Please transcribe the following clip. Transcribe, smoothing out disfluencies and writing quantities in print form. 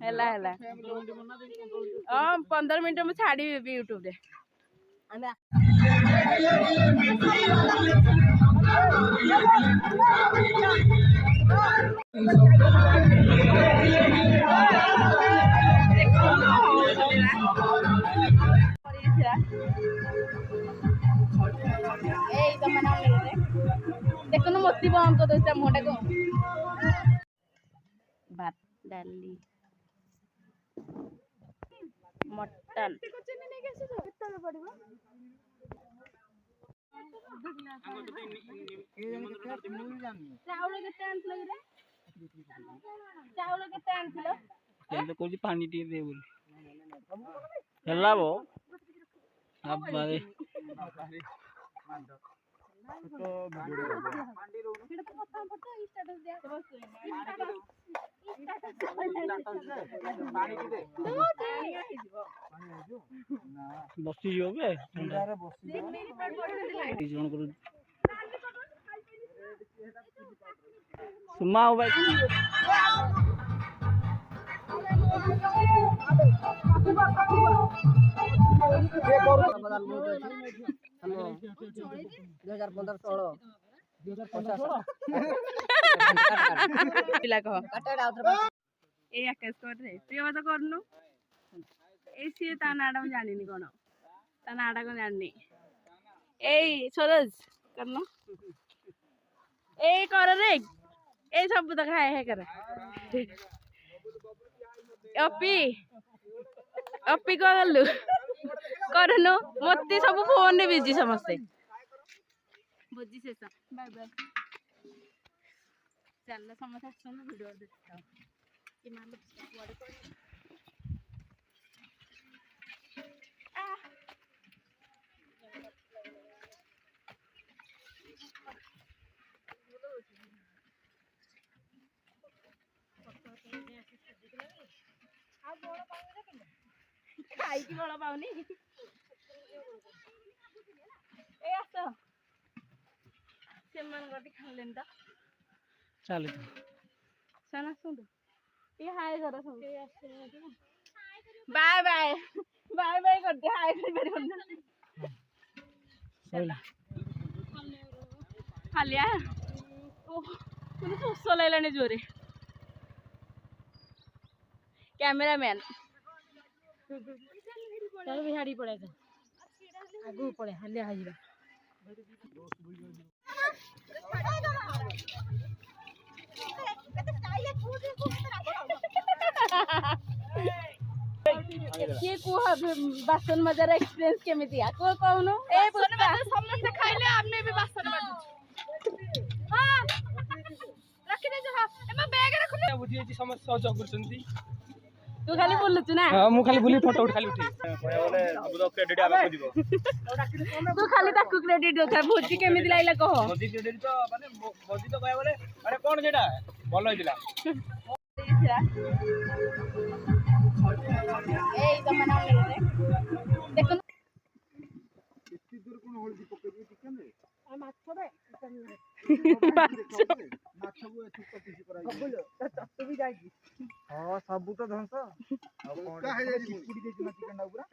ହେଲା ହେଲା 15 ମିନିଟ୍ ମୁଁ ଛାଡ଼ିବି ୟୁଟ୍ୟୁବ ରେ। देखो मोती बंद कर दे मुहटा को भात डाली मटन चाउल केते आनथिलो तो कोजी पानी टी दे बोल हेला बो अब बारे तो वीडियो सेटा तो प्रथम फोटो स्टेटस दे पानी टी दे बसी जो बे रे बसी जण कर सुमा हो भाई जानी कौन ता नाटा को जानी ए सरोज करनो ए कर रे ए सब तो खाए है कर अपी अपी को गलु करनो मते सब फोन रे बिजी समस्ते बुझी से बाय बाय चल समस्त आसन वीडियो देखता कि मान बड़े खाई की बड़ा पाऊनी ए आस सेमन गटी खालेन त चल सना सुन ये हाय कर सब बाय बाय बाय बाय कर दे हाय कर बेर सैला खालिया ओ तू सोस लाइलाने जोरे कैमरामैन चल बिहाड़ी पड़े आगू पड़े हालिया हाजिबा ये को बासन मजार एक्सपीरियंस केमिति आ को कहनो ए बासन मजार समस्त खाइले आपने भी बासन मजार हां रखि दे जा एमा बैग रखले बुझी छी समस्त सहयोग करछंती तू खाली बोलछु ना हां मु खाली बोली फोटो उठ खाली उठी बोले सब तो क्रेडिट आबा को दिबो तू खाली ताकू क्रेडिट दो भोजी केमिति लाइला कह भोजी क्रेडिट तो माने भोजी तो कहया बोले अरे कोन जेटा भलो होइला ए जमाना ले देखो एती दूर कोन हल्दी पकेबी चिकन रे आ माछ बे माछ को एथु पकेसी कराई बोल चट्टू भी जाई हां सब तो धंस अब कोन का हे जाई पुडी दे चिकन ना पूरा